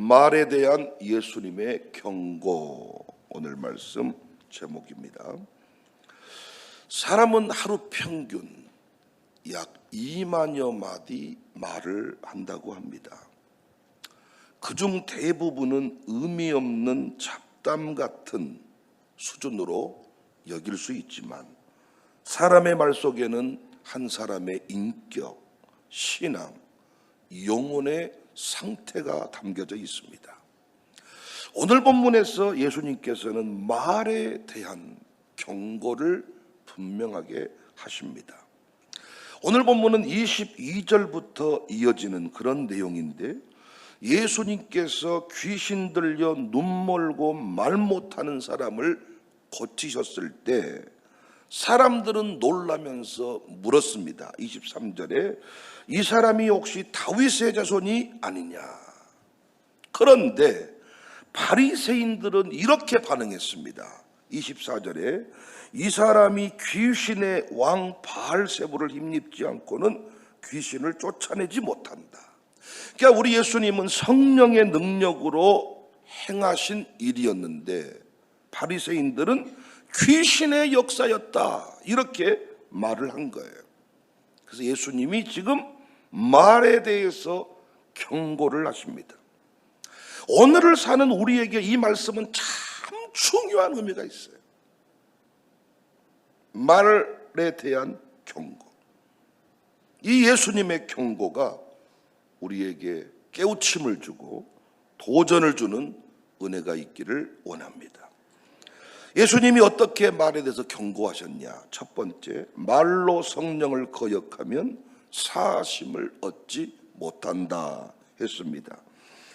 말에 대한 예수님의 경고, 오늘 말씀 제목입니다. 사람은 하루 평균 약 2만여 마디 말을 한다고 합니다. 그중 대부분은 의미 없는 잡담 같은 수준으로 여길 수 있지만, 사람의 말 속에는 한 사람의 인격, 신앙, 영혼의 상태가 담겨져 있습니다. 오늘 본문에서 예수님께서는 말에 대한 경고를 분명하게 하십니다. 오늘 본문은 22절부터 이어지는 그런 내용인데, 예수님께서 귀신 들려 눈 멀고 말 못하는 사람을 고치셨을 때 사람들은 놀라면서 물었습니다. 23절에 이 사람이 혹시 다윗의 자손이 아니냐? 그런데 바리새인들은 이렇게 반응했습니다. 24절에 이 사람이 귀신의 왕 바알세불을 힘입지 않고는 귀신을 쫓아내지 못한다. 그러니까 우리 예수님은 성령의 능력으로 행하신 일이었는데, 바리새인들은 귀신의 역사였다, 이렇게 말을 한 거예요. 그래서 예수님이 지금 말에 대해서 경고를 하십니다. 오늘을 사는 우리에게 이 말씀은 참 중요한 의미가 있어요. 말에 대한 경고. 이 예수님의 경고가 우리에게 깨우침을 주고 도전을 주는 은혜가 있기를 원합니다. 예수님이 어떻게 말에 대해서 경고하셨냐? 첫 번째, 말로 성령을 거역하면 사심을 얻지 못한다 했습니다.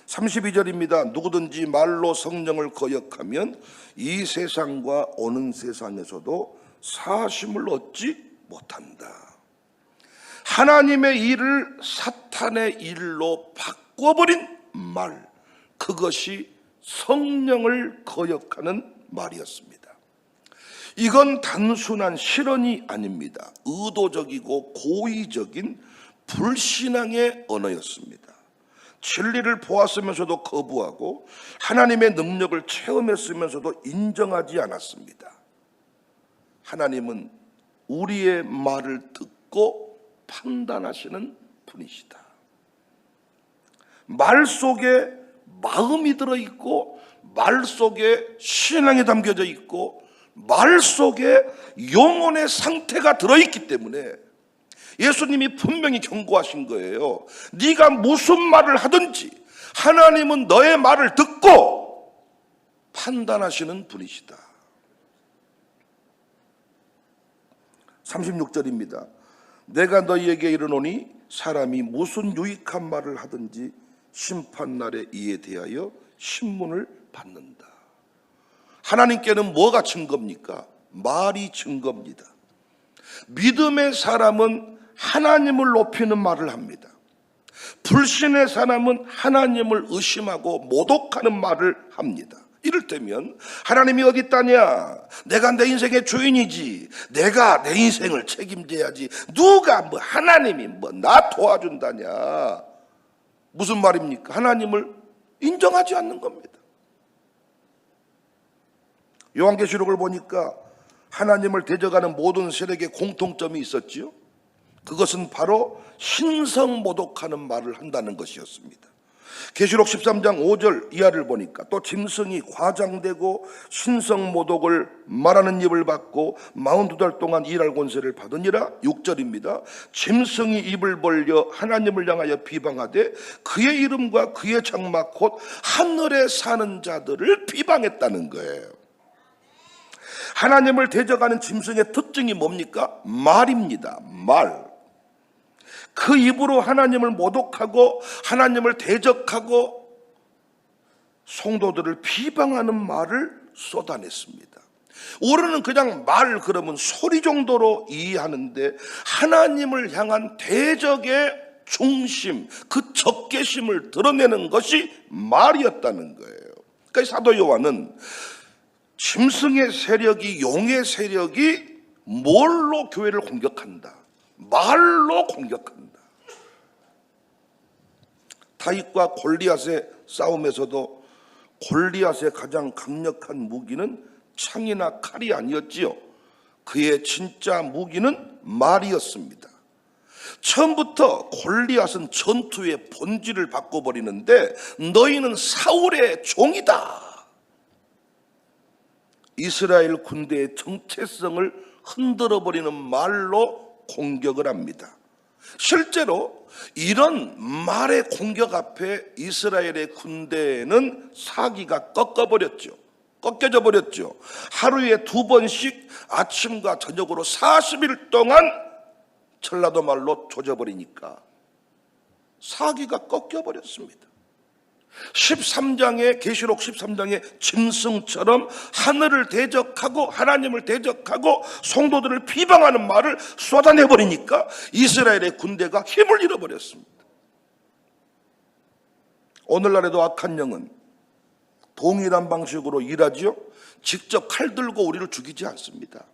32절입니다. 누구든지 말로 성령을 거역하면 이 세상과 오는 세상에서도 사심을 얻지 못한다. 하나님의 일을 사탄의 일로 바꿔버린 말, 그것이 성령을 거역하는 말이었습니다. 이건 단순한 실언이 아닙니다. 의도적이고 고의적인 불신앙의 언어였습니다. 진리를 보았으면서도 거부하고 하나님의 능력을 체험했으면서도 인정하지 않았습니다. 하나님은 우리의 말을 듣고 판단하시는 분이시다. 말 속에 마음이 들어있고, 말 속에 신앙이 담겨져 있고, 말 속에 영혼의 상태가 들어있기 때문에 예수님이 분명히 경고하신 거예요. 네가 무슨 말을 하든지 하나님은 너의 말을 듣고 판단하시는 분이시다. 36절입니다. 내가 너희에게 이르노니 사람이 무슨 유익한 말을 하든지 심판날에 이에 대하여 신문을 받는다. 하나님께는 뭐가 증거입니까? 말이 증거입니다. 믿음의 사람은 하나님을 높이는 말을 합니다. 불신의 사람은 하나님을 의심하고 모독하는 말을 합니다. 이를테면 하나님이 어디 있다냐? 내가 내 인생의 주인이지. 내가 내 인생을 책임져야지. 누가 하나님이 나 도와준다냐? 무슨 말입니까? 하나님을 인정하지 않는 겁니다. 요한계시록을 보니까 하나님을 대적하는 모든 세력의 공통점이 있었지요. 그것은 바로 신성 모독하는 말을 한다는 것이었습니다. 계시록 13장 5절 이하를 보니까 또 짐승이 과장되고 신성 모독을 말하는 입을 받고 42달 동안 일할 권세를 받으니라. 6절입니다. 짐승이 입을 벌려 하나님을 향하여 비방하되 그의 이름과 그의 장막 곧 하늘에 사는 자들을 비방했다는 거예요. 하나님을 대적하는 짐승의 특징이 뭡니까? 말입니다. 말. 그 입으로 하나님을 모독하고 하나님을 대적하고 성도들을 비방하는 말을 쏟아냈습니다. 우리는 그냥 말 그러면 소리 정도로 이해하는데, 하나님을 향한 대적의 중심, 그 적개심을 드러내는 것이 말이었다는 거예요. 그러니까 사도 요한은 짐승의 세력이, 용의 세력이 뭘로 교회를 공격한다? 말로 공격한다. 다윗과 골리앗의 싸움에서도 골리앗의 가장 강력한 무기는 창이나 칼이 아니었지요. 그의 진짜 무기는 말이었습니다. 처음부터 골리앗은 전투의 본질을 바꿔버리는데 너희는 사울의 종이다. 이스라엘 군대의 정체성을 흔들어버리는 말로 공격을 합니다. 실제로 이런 말의 공격 앞에 이스라엘의 군대는 사기가 꺾여져 버렸죠. 하루에 2번씩 아침과 저녁으로 40일 동안 전라도 말로 조져버리니까 사기가 꺾여버렸습니다. 13장의 계시록 13장의 짐승처럼 하늘을 대적하고 하나님을 대적하고 성도들을 비방하는 말을 쏟아내버리니까 이스라엘의 군대가 힘을 잃어버렸습니다. 오늘날에도 악한 영은 동일한 방식으로 일하지요. 직접 칼 들고 우리를 죽이지 않습니다.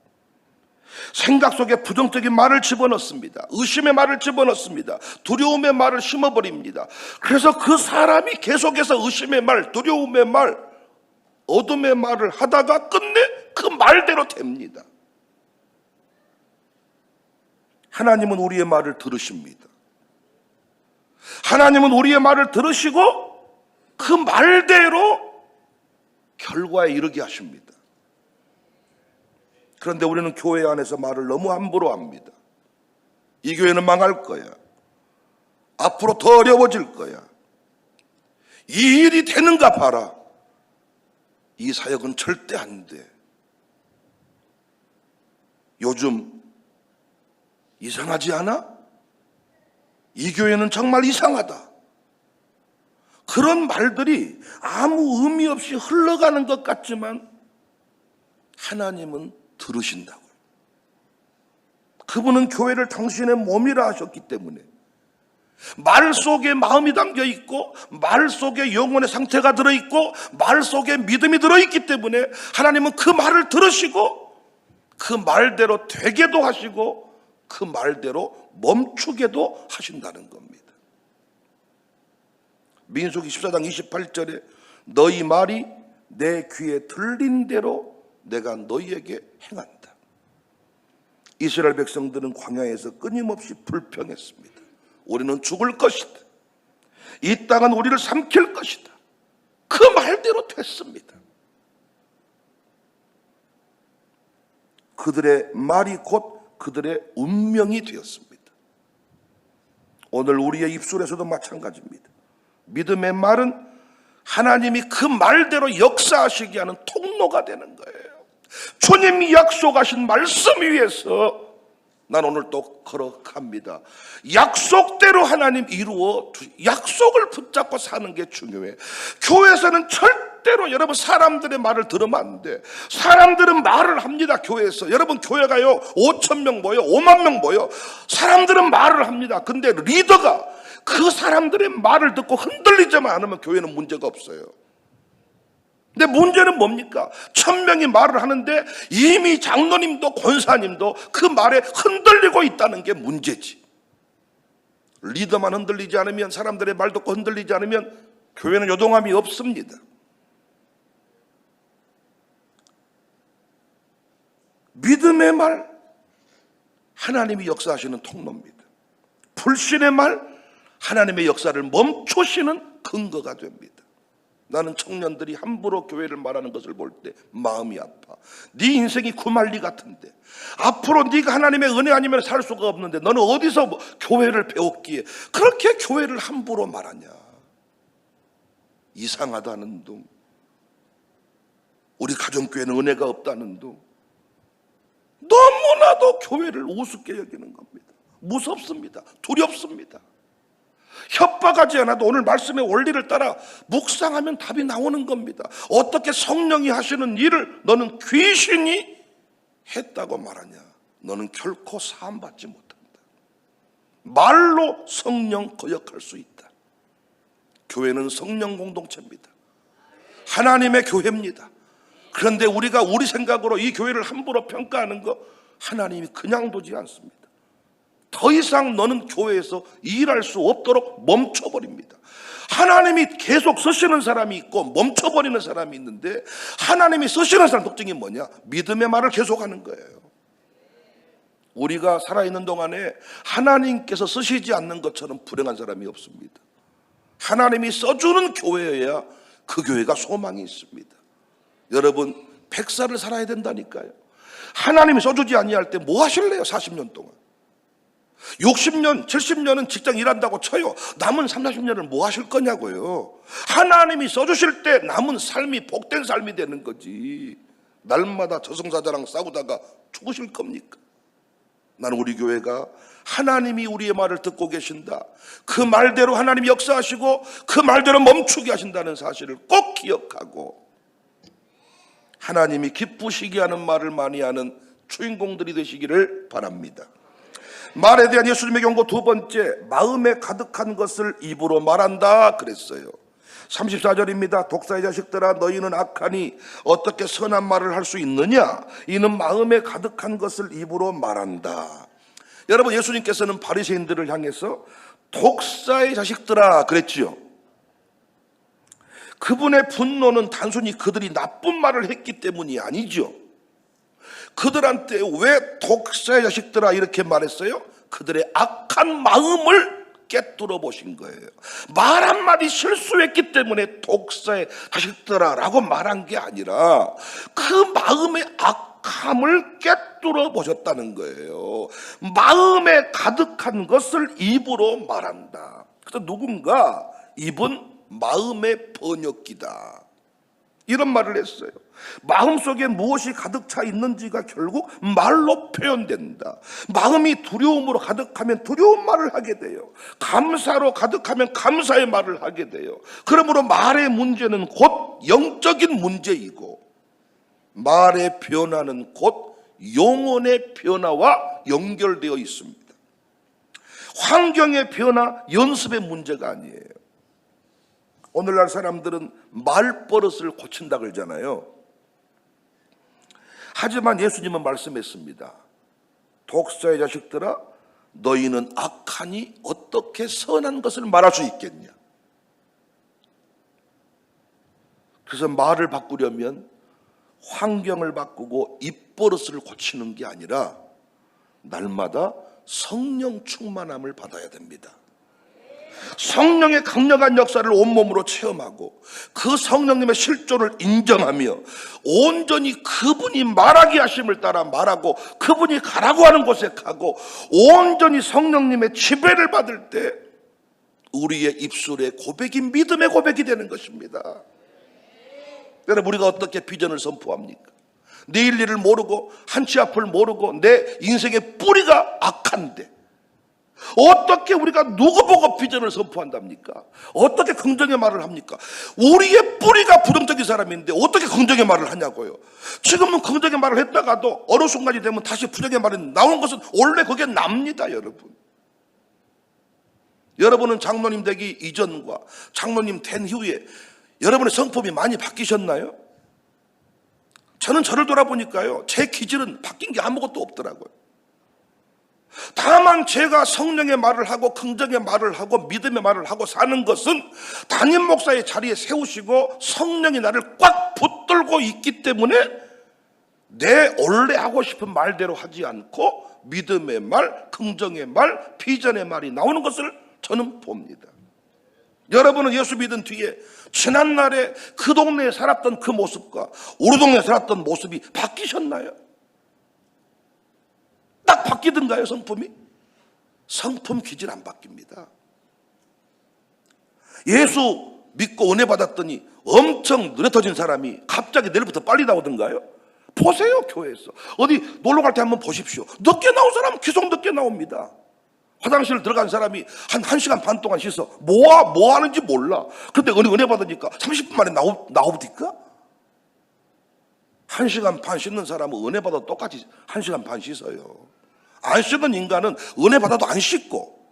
생각 속에 부정적인 말을 집어넣습니다. 의심의 말을 집어넣습니다. 두려움의 말을 심어버립니다. 그래서 그 사람이 계속해서 의심의 말, 두려움의 말, 어둠의 말을 하다가 끝내 그 말대로 됩니다. 하나님은 우리의 말을 들으십니다. 하나님은 우리의 말을 들으시고 그 말대로 결과에 이르게 하십니다. 그런데 우리는 교회 안에서 말을 너무 함부로 합니다. 이 교회는 망할 거야. 앞으로 더 어려워질 거야. 이 일이 되는가 봐라. 이 사역은 절대 안 돼. 요즘 이상하지 않아? 이 교회는 정말 이상하다. 그런 말들이 아무 의미 없이 흘러가는 것 같지만 하나님은 들으신다고요. 그분은 교회를 당신의 몸이라 하셨기 때문에 말 속에 마음이 담겨 있고 말 속에 영혼의 상태가 들어있고 말 속에 믿음이 들어있기 때문에 하나님은 그 말을 들으시고 그 말대로 되게도 하시고 그 말대로 멈추게도 하신다는 겁니다. 민수기 14장 28절에 너희 말이 내 귀에 들린 대로 내가 너희에게 행한다. 이스라엘 백성들은 광야에서 끊임없이 불평했습니다. 우리는 죽을 것이다. 이 땅은 우리를 삼킬 것이다. 그 말대로 됐습니다. 그들의 말이 곧 그들의 운명이 되었습니다. 오늘 우리의 입술에서도 마찬가지입니다. 믿음의 말은 하나님이 그 말대로 역사하시게 하는 통로가 되는 거예요. 주님이 약속하신 말씀 위에서 난 오늘 또 걸어갑니다. 약속대로 하나님 이루어 약속을 붙잡고 사는 게 중요해. 교회에서는 절대로 여러분 사람들의 말을 들으면 안 돼. 사람들은 말을 합니다. 교회에서. 여러분 교회가요 5,000명 모여 5만 명 모여 사람들은 말을 합니다. 근데 리더가 그 사람들의 말을 듣고 흔들리지만 않으면 교회는 문제가 없어요. 근데 문제는 뭡니까? 1,000명이 말을 하는데 이미 장로님도 권사님도 그 말에 흔들리고 있다는 게 문제지. 리더만 흔들리지 않으면, 사람들의 말 듣고 흔들리지 않으면 교회는 요동함이 없습니다. 믿음의 말, 하나님이 역사하시는 통로입니다. 불신의 말, 하나님의 역사를 멈추시는 근거가 됩니다. 나는 청년들이 함부로 교회를 말하는 것을 볼 때 마음이 아파. 네 인생이 구말리 같은데 앞으로 네가 하나님의 은혜 아니면 살 수가 없는데 너는 어디서 교회를 배웠기에 그렇게 교회를 함부로 말하냐. 이상하다는 둥, 우리 가정교회는 은혜가 없다는 둥, 너무나도 교회를 우습게 여기는 겁니다. 무섭습니다. 두렵습니다. 협박하지 않아도 오늘 말씀의 원리를 따라 묵상하면 답이 나오는 겁니다. 어떻게 성령이 하시는 일을 너는 귀신이 했다고 말하냐. 너는 결코 사함받지 못한다. 말로 성령 거역할 수 있다. 교회는 성령 공동체입니다. 하나님의 교회입니다. 그런데 우리가 우리 생각으로 이 교회를 함부로 평가하는 거 하나님이 그냥 두지 않습니다. 더 이상 너는 교회에서 일할 수 없도록 멈춰버립니다. 하나님이 계속 쓰시는 사람이 있고 멈춰버리는 사람이 있는데, 하나님이 쓰시는 사람 특징이 뭐냐? 믿음의 말을 계속하는 거예요. 우리가 살아있는 동안에 하나님께서 쓰시지 않는 것처럼 불행한 사람이 없습니다. 하나님이 써주는 교회여야 그 교회가 소망이 있습니다. 여러분, 100살을 살아야 된다니까요. 하나님이 써주지 아니할 때 뭐 하실래요? 40년 동안 60년, 70년은 직장 일한다고 쳐요. 남은 3, 40년을 뭐 하실 거냐고요. 하나님이 써주실 때 남은 삶이 복된 삶이 되는 거지. 날마다 저승사자랑 싸우다가 죽으실 겁니까? 나는 우리 교회가 하나님이 우리의 말을 듣고 계신다, 그 말대로 하나님이 역사하시고 그 말대로 멈추게 하신다는 사실을 꼭 기억하고, 하나님이 기쁘시게 하는 말을 많이 하는 주인공들이 되시기를 바랍니다. 말에 대한 예수님의 경고 두 번째, 마음에 가득한 것을 입으로 말한다 그랬어요. 34절입니다. 독사의 자식들아, 너희는 악하니 어떻게 선한 말을 할 수 있느냐? 이는 마음에 가득한 것을 입으로 말한다. 여러분, 예수님께서는 바리새인들을 향해서 독사의 자식들아 그랬지요. 그분의 분노는 단순히 그들이 나쁜 말을 했기 때문이 아니죠. 그들한테 왜 독사의 자식들아 이렇게 말했어요? 그들의 악한 마음을 깨뚫어 보신 거예요. 말 한마디 실수했기 때문에 독사의 자식들아 라고 말한 게 아니라 그 마음의 악함을 깨뚫어 보셨다는 거예요. 마음에 가득한 것을 입으로 말한다. 그래서 누군가 입은 마음의 번역기다, 이런 말을 했어요. 마음속에 무엇이 가득 차 있는지가 결국 말로 표현된다. 마음이 두려움으로 가득하면 두려운 말을 하게 돼요. 감사로 가득하면 감사의 말을 하게 돼요. 그러므로 말의 문제는 곧 영적인 문제이고, 말의 변화는 곧 영혼의 변화와 연결되어 있습니다. 환경의 변화, 연습의 문제가 아니에요. 오늘날 사람들은 말버릇을 고친다 그러잖아요. 하지만 예수님은 말씀했습니다. 독사의 자식들아, 너희는 악하니 어떻게 선한 것을 말할 수 있겠냐? 그래서 말을 바꾸려면 환경을 바꾸고 입버릇을 고치는 게 아니라 날마다 성령 충만함을 받아야 됩니다. 성령의 강력한 역사를 온몸으로 체험하고 그 성령님의 실존을 인정하며 온전히 그분이 말하게 하심을 따라 말하고 그분이 가라고 하는 곳에 가고 온전히 성령님의 지배를 받을 때 우리의 입술의 고백이 믿음의 고백이 되는 것입니다. 여러분, 우리가 어떻게 비전을 선포합니까? 내일 일을 모르고 한치 앞을 모르고 내 인생의 뿌리가 악한데 어떻게 우리가 누구 보고 비전을 선포한답니까? 어떻게 긍정의 말을 합니까? 우리의 뿌리가 부정적인 사람인데 어떻게 긍정의 말을 하냐고요. 지금은 긍정의 말을 했다가도 어느 순간이 되면 다시 부정의 말이 나오는 것은 원래 그게 납니다. 여러분은 장로님 되기 이전과 장로님 된 후에 여러분의 성품이 많이 바뀌셨나요? 저는 저를 돌아보니까요, 제 기질은 바뀐 게 아무것도 없더라고요. 다만 제가 성령의 말을 하고 긍정의 말을 하고 믿음의 말을 하고 사는 것은 담임 목사의 자리에 세우시고 성령이 나를 꽉 붙들고 있기 때문에 내 원래 하고 싶은 말대로 하지 않고 믿음의 말, 긍정의 말, 비전의 말이 나오는 것을 저는 봅니다. 여러분은 예수 믿은 뒤에 지난날에 그 동네에 살았던 그 모습과 우리 동네에 살았던 모습이 바뀌셨나요? 딱 바뀌던가요, 성품이? 성품 기질 안 바뀝니다. 예수 믿고 은혜 받았더니 엄청 눈에 터진 사람이 갑자기 내일부터 빨리 나오던가요? 보세요, 교회에서. 어디 놀러 갈 때 한번 보십시오. 늦게 나온 사람은 계속 늦게 나옵니다. 화장실 들어간 사람이 한 1시간 반 동안 씻어. 뭐 하는지 몰라. 그런데 은혜 받으니까 30분 만에 나오니까? 1시간 반 씻는 사람은 은혜 받아도 똑같이 1시간 반 씻어요. 안 씻는 인간은 은혜 받아도 안 씻고.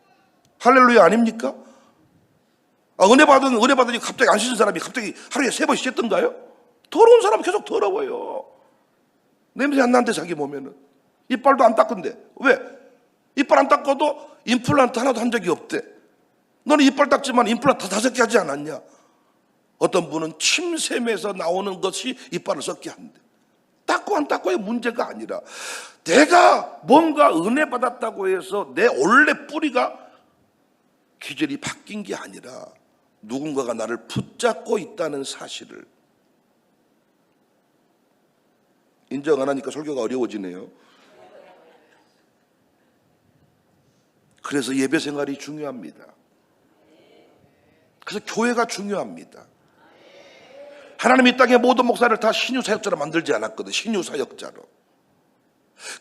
할렐루야 아닙니까? 은혜 받으니 갑자기 안 씻은 사람이 갑자기 하루에 3번 씻던가요? 더러운 사람은 계속 더러워요. 냄새 안 나는데 자기 몸에는. 이빨도 안 닦은데. 왜? 이빨 안 닦아도 임플란트 하나도 한 적이 없대. 너는 이빨 닦지만 임플란트 다 섞게 하지 않았냐? 어떤 분은 침샘에서 나오는 것이 이빨을 썩게 한대. 닦고 안 닦고의 문제가 아니라 내가 뭔가 은혜 받았다고 해서 내 원래 뿌리가 기질이 바뀐 게 아니라 누군가가 나를 붙잡고 있다는 사실을 인정 안 하니까 설교가 어려워지네요. 그래서 예배 생활이 중요합니다. 그래서 교회가 중요합니다. 하나님이 이 땅의 모든 목사를 다 신유사역자로 만들지 않았거든. 신유사역자로.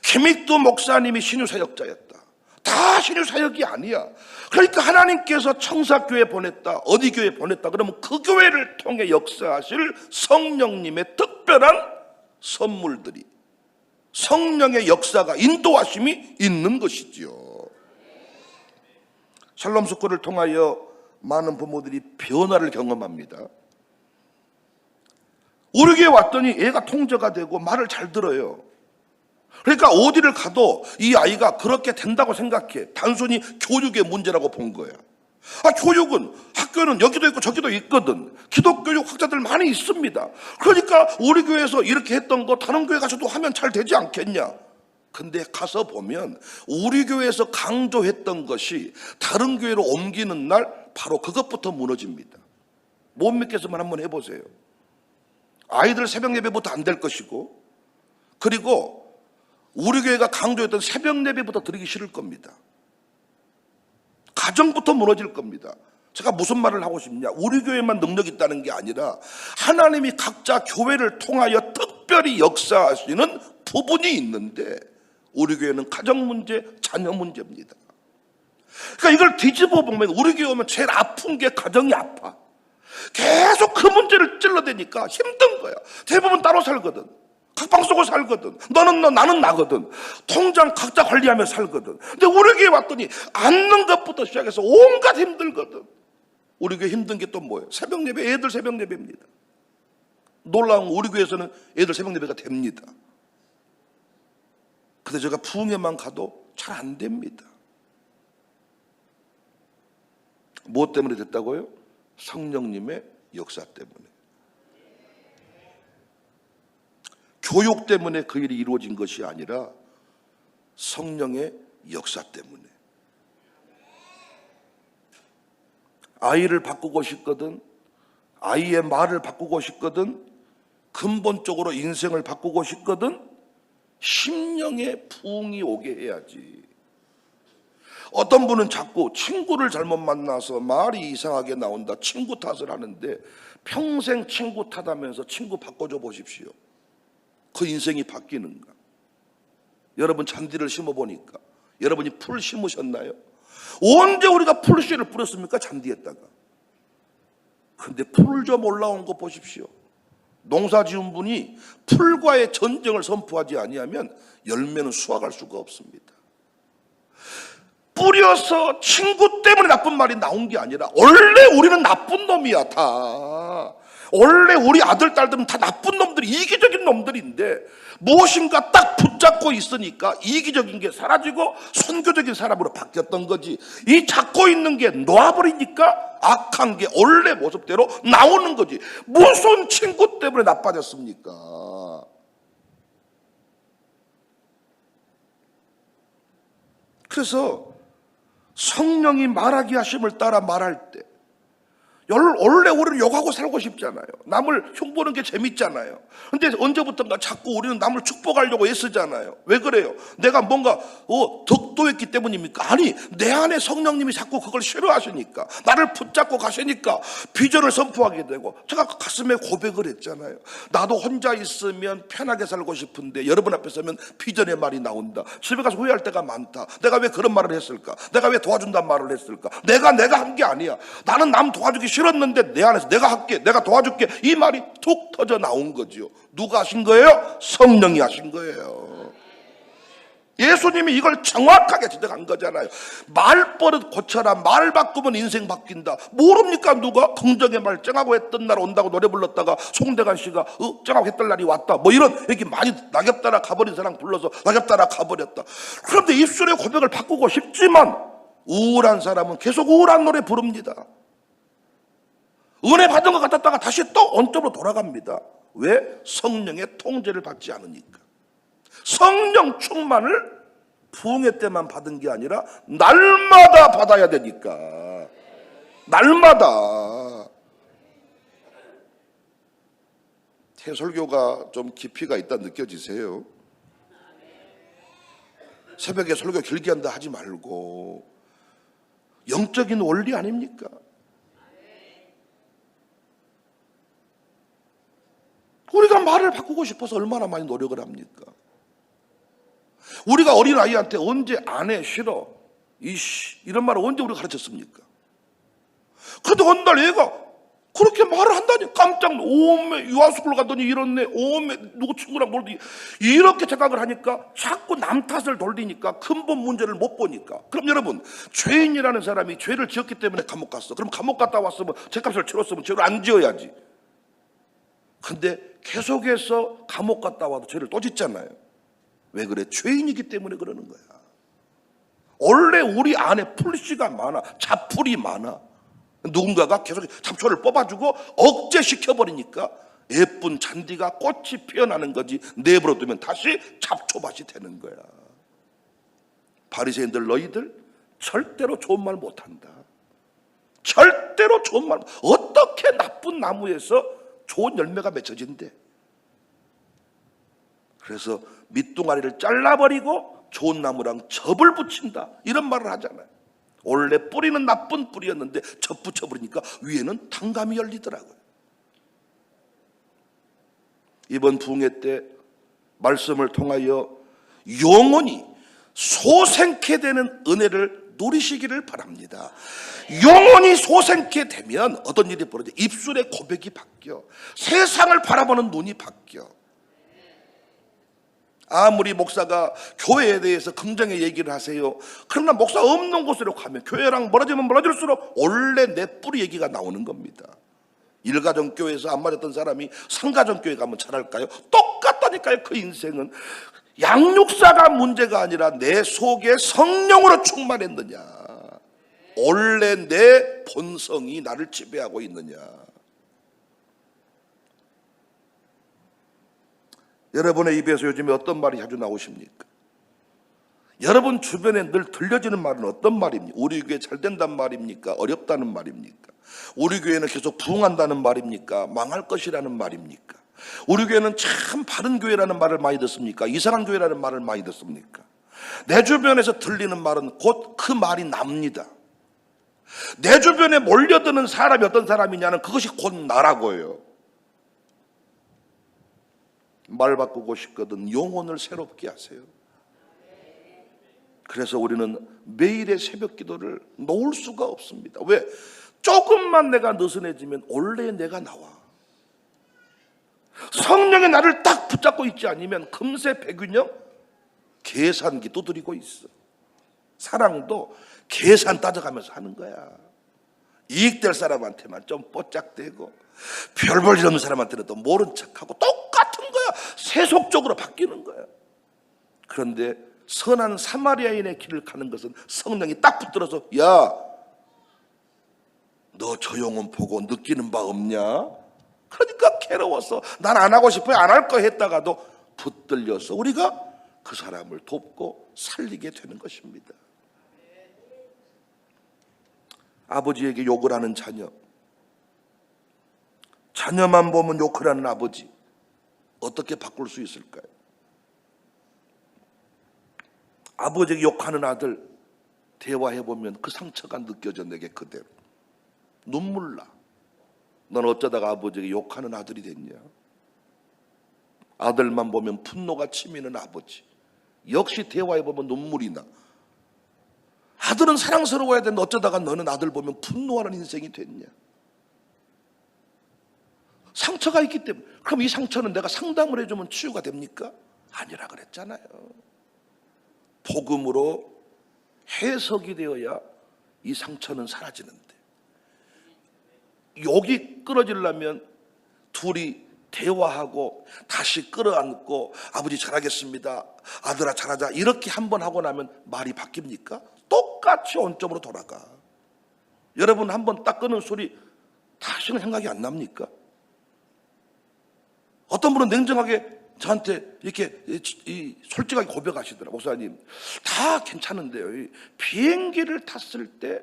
김익두 목사님이 신유사역자였다. 다 신유사역이 아니야. 그러니까 하나님께서 청사교회 보냈다, 어디 교회 보냈다 그러면 그 교회를 통해 역사하실 성령님의 특별한 선물들이, 성령의 역사가, 인도하심이 있는 것이지요. 샬롬 스쿨을 통하여 많은 부모들이 변화를 경험합니다. 우리 교회 왔더니 애가 통제가 되고 말을 잘 들어요. 그러니까 어디를 가도 이 아이가 그렇게 된다고 생각해. 단순히 교육의 문제라고 본 거야. 교육은, 학교는 여기도 있고 저기도 있거든. 기독교육 학자들 많이 있습니다. 그러니까 우리 교회에서 이렇게 했던 거 다른 교회 가서도 하면 잘 되지 않겠냐. 근데 가서 보면 우리 교회에서 강조했던 것이 다른 교회로 옮기는 날 바로 그것부터 무너집니다. 못 믿겠으면 한번 해보세요. 아이들 새벽 예배부터 안 될 것이고, 그리고 우리 교회가 강조했던 새벽 예배부터 드리기 싫을 겁니다. 가정부터 무너질 겁니다. 제가 무슨 말을 하고 싶냐, 우리 교회만 능력이 있다는 게 아니라 하나님이 각자 교회를 통하여 특별히 역사하시는 부분이 있는데 우리 교회는 가정 문제, 자녀 문제입니다. 그러니까 이걸 뒤집어 보면 우리 교회 오면 제일 아픈 게 가정이 아파. 계속 그 문제를 찔러대니까 힘든 거야. 대부분 따로 살거든. 각방 쓰고 살거든. 너는 너, 나는 나거든. 통장 각자 관리하며 살거든. 근데 우리 교회 왔더니 앉는 것부터 시작해서 온갖 힘들거든. 우리 교회 힘든 게 또 뭐예요? 새벽 예배, 애들 새벽 예배입니다. 놀라운 건 우리 교회에서는 애들 새벽 예배가 됩니다. 근데 제가 부흥회만 가도 잘 안 됩니다. 무엇 때문에 됐다고요? 성령님의 역사 때문에. 교육 때문에 그 일이 이루어진 것이 아니라 성령의 역사 때문에. 아이를 바꾸고 싶거든, 아이의 말을 바꾸고 싶거든, 근본적으로 인생을 바꾸고 싶거든, 심령의 부흥이 오게 해야지. 어떤 분은 자꾸 친구를 잘못 만나서 말이 이상하게 나온다, 친구 탓을 하는데 평생 친구 탓하면서 친구 바꿔줘 보십시오. 그 인생이 바뀌는가? 여러분 잔디를 심어보니까 여러분이 풀 심으셨나요? 언제 우리가 풀씨를 뿌렸습니까? 잔디에다가. 근데 풀 좀 올라온 거 보십시오. 농사 지은 분이 풀과의 전쟁을 선포하지 아니하면 열매는 수확할 수가 없습니다. 뿌려서 친구 때문에 나쁜 말이 나온 게 아니라 원래 우리는 나쁜 놈이야 다. 원래 우리 아들 딸들은 다 나쁜 놈들이, 이기적인 놈들인데 무엇인가 딱 붙잡고 있으니까 이기적인 게 사라지고 선교적인 사람으로 바뀌었던 거지. 이 잡고 있는 게 놓아버리니까 악한 게 원래 모습대로 나오는 거지. 무슨 친구 때문에 나빠졌습니까? 그래서 성령이 말하게 하심을 따라 말할 때 원래 우리는 욕하고 살고 싶잖아요. 남을 흉보는 게 재밌잖아요. 근데 언제부턴가 자꾸 우리는 남을 축복하려고 애쓰잖아요. 왜 그래요? 내가 뭔가 덕도했기 때문입니까? 아니, 내 안에 성령님이 자꾸 그걸 싫어하시니까, 나를 붙잡고 가시니까 비전을 선포하게 되고. 제가 가슴에 고백을 했잖아요. 나도 혼자 있으면 편하게 살고 싶은데 여러분 앞에 서면 비전의 말이 나온다. 집에 가서 후회할 때가 많다. 내가 왜 그런 말을 했을까? 내가 왜 도와준다는 말을 했을까? 내가 한 게 아니야. 나는 남 도와주기 싫었는데 내 안에서 내가 할게, 내가 도와줄게, 이 말이 툭 터져 나온 거죠. 누가 하신 거예요? 성령이 하신 거예요. 예수님이 이걸 정확하게 지적한 거잖아요. 말버릇 고쳐라. 말 바꾸면 인생 바뀐다. 모릅니까? 누가 긍정의 말 쩡하고 했던 날 온다고 노래 불렀다가 송대관 씨가 쩡하고 했던 날이 왔다, 뭐 이런 얘기 많이, 낙엽 따라 가버린 사람 불러서 낙엽 따라 가버렸다. 그런데 입술의 고백을 바꾸고 싶지만 우울한 사람은 계속 우울한 노래 부릅니다. 은혜 받은 것 같았다가 다시 또 원점으로 돌아갑니다. 왜? 성령의 통제를 받지 않으니까. 성령 충만을 부흥회 때만 받은 게 아니라 날마다 받아야 되니까. 날마다. 설교가 좀 깊이가 있다 느껴지세요? 새벽에 설교 길게 한다 하지 말고 영적인 원리 아닙니까? 우리가 말을 바꾸고 싶어서 얼마나 많이 노력을 합니까? 우리가 어린아이한테 언제 안 해, 싫어, 이씨 이런 말을 언제 우리가 가르쳤습니까? 근데 어느 날 얘가 그렇게 말을 한다니 깜짝 오메 유아스쿨 갔더니 이렇네, 오메 누구 친구랑 놀더니 이렇게 생각을 하니까 자꾸 남 탓을 돌리니까 근본 문제를 못 보니까. 그럼 여러분, 죄인이라는 사람이 죄를 지었기 때문에 감옥 갔어. 그럼 감옥 갔다 왔으면 죄값을 치렀으면 죄를 안 지어야지. 근데 계속해서 감옥 갔다 와도 죄를 또 짓잖아요. 왜 그래? 죄인이기 때문에 그러는 거야. 원래 우리 안에 풀씨가 많아, 잡풀이 많아. 누군가가 계속 잡초를 뽑아주고 억제시켜버리니까 예쁜 잔디가 꽃이 피어나는 거지, 내버려두면 다시 잡초밭이 되는 거야. 바리새인들, 너희들 절대로 좋은 말 못한다. 절대로 좋은 말. 어떻게 나쁜 나무에서 좋은 열매가 맺혀진대. 그래서 밑둥아리를 잘라버리고 좋은 나무랑 접을 붙인다, 이런 말을 하잖아요. 원래 뿌리는 나쁜 뿌리였는데 접 붙여버리니까 위에는 탕감이 열리더라고요. 이번 부흥회 때 말씀을 통하여 영원히 소생케 되는 은혜를 누리시기를 바랍니다. 영원히 소생케 되면 어떤 일이 벌어져? 입술의 고백이 바뀌어. 세상을 바라보는 눈이 바뀌어. 아무리 목사가 교회에 대해서 긍정의 얘기를 하세요. 그러나 목사 없는 곳으로 가면 교회랑 멀어지면 멀어질수록 원래 내 뿌리 얘기가 나오는 겁니다. 일가정교회에서 안 맞았던 사람이 상가정교회 가면 잘할까요? 똑같다니까요. 그 인생은 양육사가 문제가 아니라 내 속에 성령으로 충만했느냐, 원래 내 본성이 나를 지배하고 있느냐. 여러분의 입에서 요즘에 어떤 말이 자주 나오십니까? 여러분 주변에 늘 들려지는 말은 어떤 말입니까? 우리 교회 잘 된다는 말입니까? 어렵다는 말입니까? 우리 교회는 계속 부흥한다는 말입니까? 망할 것이라는 말입니까? 우리 교회는 참 바른 교회라는 말을 많이 듣습니까? 이상한 교회라는 말을 많이 듣습니까? 내 주변에서 들리는 말은 곧 그 말이 납니다. 내 주변에 몰려드는 사람이 어떤 사람이냐는 그것이 곧 나라고요. 말 바꾸고 싶거든 영혼을 새롭게 하세요. 그래서 우리는 매일의 새벽 기도를 놓을 수가 없습니다. 왜? 조금만 내가 느슨해지면 원래 내가 나와. 성령이 나를 딱 붙잡고 있지 않으면 금세 백윤영 계산기 두드리고 있어. 사랑도 계산 따져가면서 하는 거야. 이익될 사람한테만 좀 뽀짝대고 별 볼 일 없는 사람한테는 또 모른 척하고 똑같은 거야. 세속적으로 바뀌는 거야. 그런데 선한 사마리아인의 길을 가는 것은 성령이 딱 붙들어서, 야, 너 저 영혼 보고 느끼는 바 없냐? 그러니까 괴로워서 난 안 하고 싶어요, 안 할 거 했다가도 붙들려서 우리가 그 사람을 돕고 살리게 되는 것입니다. 아버지에게 욕을 하는 자녀, 자녀만 보면 욕을 하는 아버지, 어떻게 바꿀 수 있을까요? 아버지에게 욕하는 아들 대화해보면 그 상처가 느껴져. 내게 그대로 눈물 나. 넌 어쩌다가 아버지에게 욕하는 아들이 됐냐? 아들만 보면 분노가 치미는 아버지, 역시 대화해보면 눈물이 나. 아들은 사랑스러워야 되는데 어쩌다가 너는 아들 보면 분노하는 인생이 됐냐? 상처가 있기 때문에. 그럼 이 상처는 내가 상담을 해주면 치유가 됩니까? 아니라 그랬잖아요. 복음으로 해석이 되어야 이 상처는 사라지는데, 욕이 끊어지려면 둘이 대화하고 다시 끌어안고 아버지 잘하겠습니다, 아들아 잘하자, 이렇게 한번 하고 나면 말이 바뀝니까? 똑같아요. 똑같이 원점으로 돌아가. 여러분 한번 딱 끄는 소리 다시는 생각이 안 납니까? 어떤 분은 냉정하게 저한테 이렇게 솔직하게 고백하시더라. 목사님, 다 괜찮은데요, 비행기를 탔을 때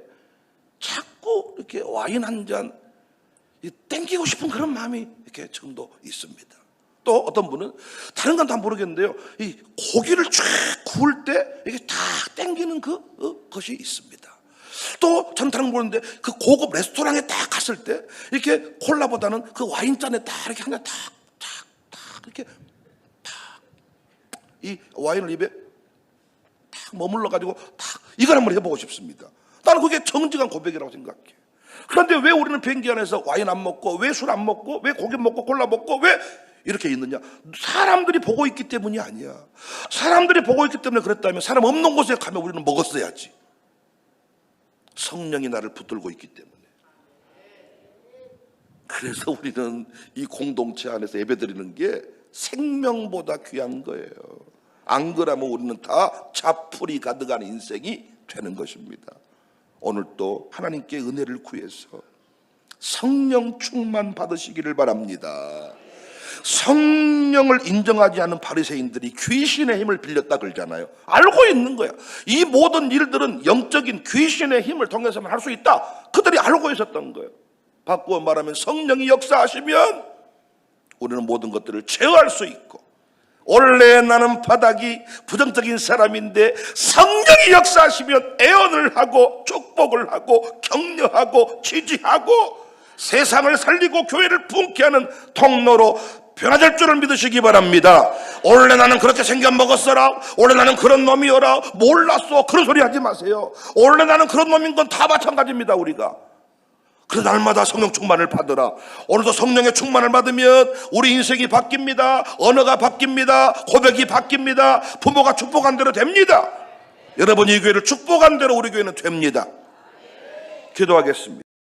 자꾸 이렇게 와인 한 잔 땡기고 싶은 그런 마음이 이렇게 정도 있습니다. 또 어떤 분은 다른 건 다 모르겠는데요, 이 고기를 쫙 구울 때 이게 다 땡기는 것이 있습니다. 또 저는 다른 건 모르는데 그 고급 레스토랑에 딱 갔을 때 이렇게 콜라보다는 그 와인잔에 딱 이렇게 한 잔 탁 이렇게 이 와인을 입에 탁 머물러 가지고 탁 이걸 한번 해보고 싶습니다. 나는 그게 정직한 고백이라고 생각해. 그런데 왜 우리는 비행기 안에서 와인 안 먹고, 왜 술 안 먹고, 왜 고기 먹고 콜라 먹고 왜 이렇게 있느냐? 사람들이 보고 있기 때문이 아니야. 사람들이 보고 있기 때문에 그랬다면 사람 없는 곳에 가면 우리는 먹었어야지. 성령이 나를 붙들고 있기 때문에. 그래서 우리는 이 공동체 안에서 예배드리는 게 생명보다 귀한 거예요. 안 그러면 우리는 다 자풀이 가득한 인생이 되는 것입니다. 오늘 또 하나님께 은혜를 구해서 성령 충만 받으시기를 바랍니다. 성령을 인정하지 않는 바리새인들이 귀신의 힘을 빌렸다 그러잖아요. 알고 있는 거야. 이 모든 일들은 영적인 귀신의 힘을 통해서만 할 수 있다. 그들이 알고 있었던 거예요. 바꾸어 말하면 성령이 역사하시면 우리는 모든 것들을 제어할 수 있고, 원래 나는 바닥이 부정적인 사람인데 성령이 역사하시면 애언을 하고 축복을 하고 격려하고 지지하고 세상을 살리고 교회를 분케하는 통로로 변화될 줄을 믿으시기 바랍니다. 원래 나는 그렇게 생겨 먹었어라, 원래 나는 그런 놈이어라, 몰랐어, 그런 소리 하지 마세요. 원래 나는 그런 놈인 건 다 마찬가지입니다. 우리가 그 날마다 성령 충만을 받으라. 오늘도 성령의 충만을 받으면 우리 인생이 바뀝니다. 언어가 바뀝니다. 고백이 바뀝니다. 부모가 축복한 대로 됩니다. 여러분, 이 교회를 축복한 대로 우리 교회는 됩니다. 기도하겠습니다.